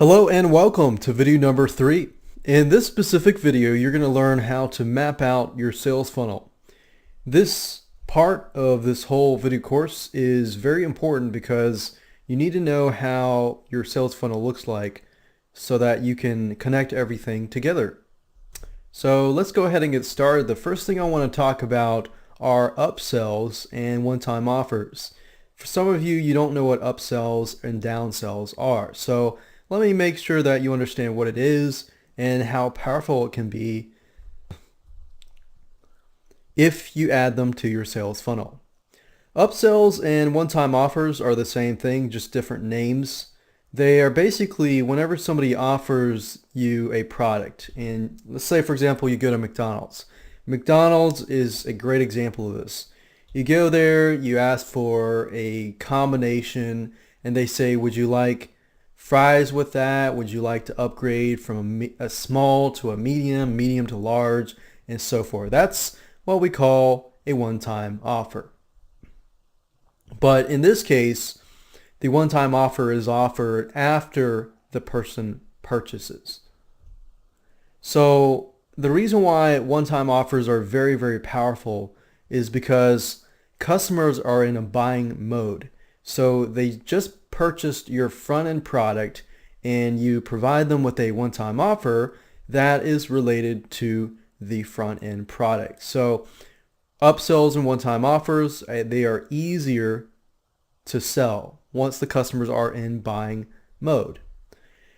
Hello and welcome to video number 3. In this specific video, you're going to learn how to map out your sales funnel. This part of this whole video course is very important because you need to know how your sales funnel looks like so that you can connect everything together. So let's go ahead and get started. The first thing I want to talk about are upsells and one-time offers. For some of you, you don't know what upsells and downsells are. So let me make sure that you understand what it is and how powerful it can be if you add them to your sales funnel. Upsells and one-time offers are the same thing, just different names. They are basically whenever somebody offers you a product, and let's say for example you go to McDonald's. McDonald's is a great example of this. You go there, you ask for a combination, and they say, would you like fries with that? Would you like to upgrade from a small to a medium, medium to large, and so forth? That's what we call a one-time offer. But in this case, the one-time offer is offered after the person purchases. So the reason why one-time offers are very, very powerful is because customers are in a buying mode. So they just purchased your front-end product and you provide them with a one-time offer that is related to the front-end product. So upsells and one-time offers, they are easier to sell once the customers are in buying mode.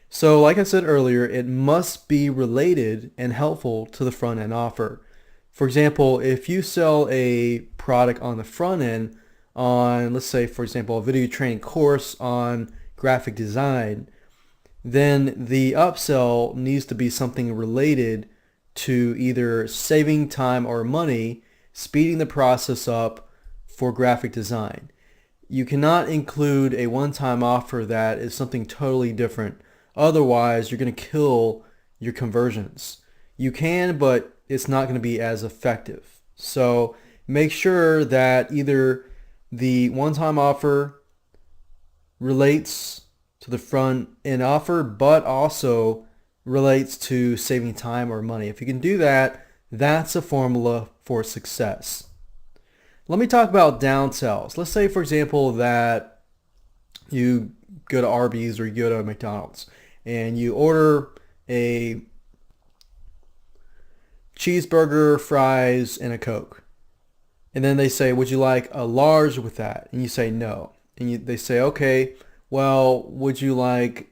So like I said earlier, it must be related and helpful to the front-end offer. For example, if you sell a product on the front end on, let's say, for example, a video training course on graphic design, then the upsell needs to be something related to either saving time or money, speeding the process up for graphic design. You cannot include a one-time offer that is something totally different. Otherwise, you're going to kill your conversions. You can, but it's not going to be as effective. So make sure that either the one-time offer relates to the front-end offer, but also relates to saving time or money. If you can do that, that's a formula for success. Let me talk about downsells. Let's say, for example, that you go to Arby's or you go to McDonald's and you order a cheeseburger, fries, and a Coke. And then they say, would you like a large with that? And you say no. And they say, okay, well, would you like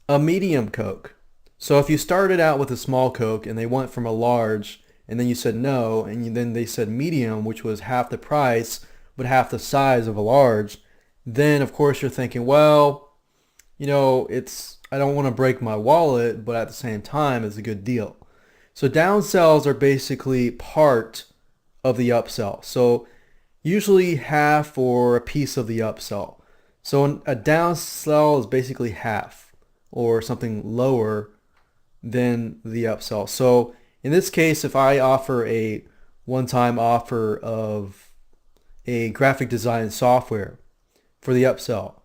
a medium Coke? So if you started out with a small Coke and they went from a large and then you said no, and then they said medium, which was half the price but half the size of a large, then of course you're thinking, well, you know, I don't want to break my wallet, but at the same time it's a good deal. So downsells are basically part of the upsell. So usually half or a piece of the upsell. So a downsell is basically half or something lower than the upsell. So in this case, if I offer a one-time offer of a graphic design software for the upsell,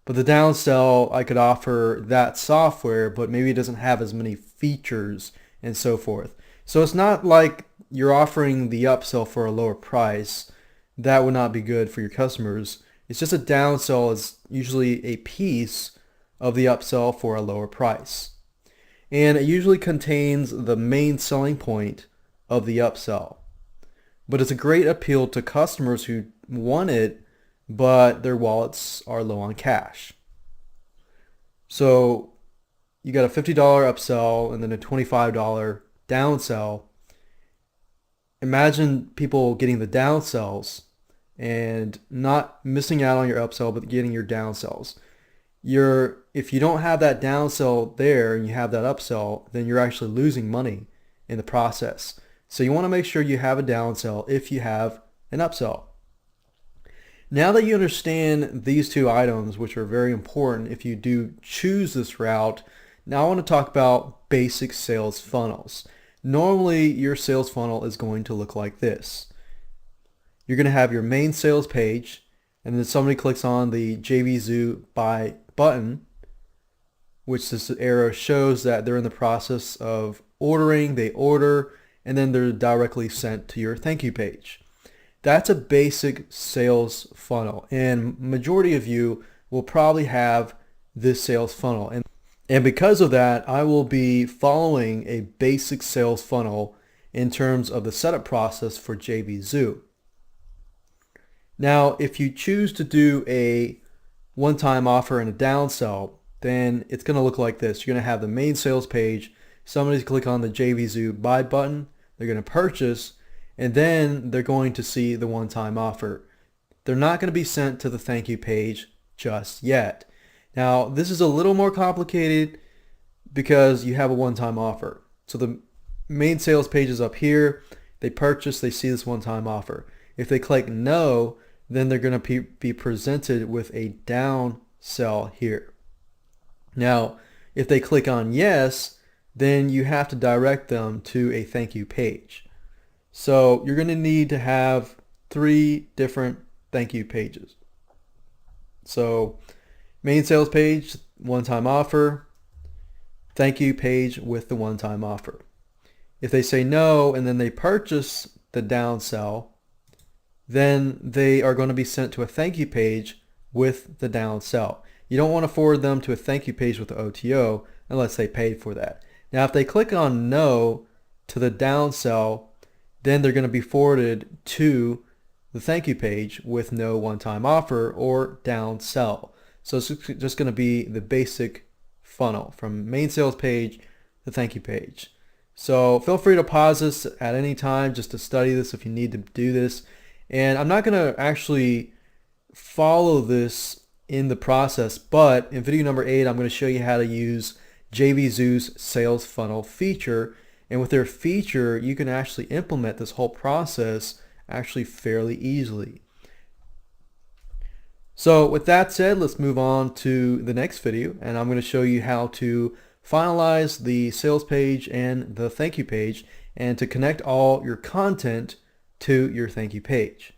but the downsell, I could offer that software, but maybe it doesn't have as many features and so forth. So it's not like you're offering the upsell for a lower price. That would not be good for your customers. It's just a downsell is usually a piece of the upsell for a lower price. And it usually contains the main selling point of the upsell. But it's a great appeal to customers who want it, but their wallets are low on cash. So you got a $50 upsell and then a $25 downsell. Imagine people getting the downsells and not missing out on your upsell, but getting your downsells. If you don't have that downsell there and you have that upsell, then you're actually losing money in the process. So you want to make sure you have a downsell if you have an upsell. Now that you understand these two items, which are very important if you do choose this route, now I want to talk about basic sales funnels. Normally, your sales funnel is going to look like this. You're going to have your main sales page, and then somebody clicks on the JvZoo buy button, which this arrow shows that they're in the process of ordering, they order, and then they're directly sent to your thank you page. That's a basic sales funnel, and majority of you will probably have this sales funnel. And because of that, I will be following a basic sales funnel in terms of the setup process for JvZoo. Now, if you choose to do a one-time offer and a downsell, then it's going to look like this. You're going to have the main sales page. Somebody's click on the JvZoo buy button. They're going to purchase, and then they're going to see the one-time offer. They're not going to be sent to the thank you page just yet. Now, this is a little more complicated because you have a one-time offer. So the main sales page is up here. They purchase, they see this one-time offer. If they click no, then they're going to be presented with a down sell here. Now, if they click on yes, then you have to direct them to a thank you page. So you're going to need to have 3 different thank you pages. So main sales page, one-time offer, thank you page with the one-time offer. If they say no and then they purchase the down sell, then they are going to be sent to a thank you page with the down sell. You don't want to forward them to a thank you page with the OTO unless they paid for that. Now, if they click on no to the down sell, then they're going to be forwarded to the thank you page with no one-time offer or down sell. So it's just going to be the basic funnel from main sales page to thank you page. So feel free to pause this at any time just to study this if you need to do this. And I'm not going to actually follow this in the process, but in video number 8, I'm going to show you how to use JvZoo's sales funnel feature. And with their feature, you can actually implement this whole process actually fairly easily. So with that said, let's move on to the next video, and I'm going to show you how to finalize the sales page and the thank you page and to connect all your content to your thank you page.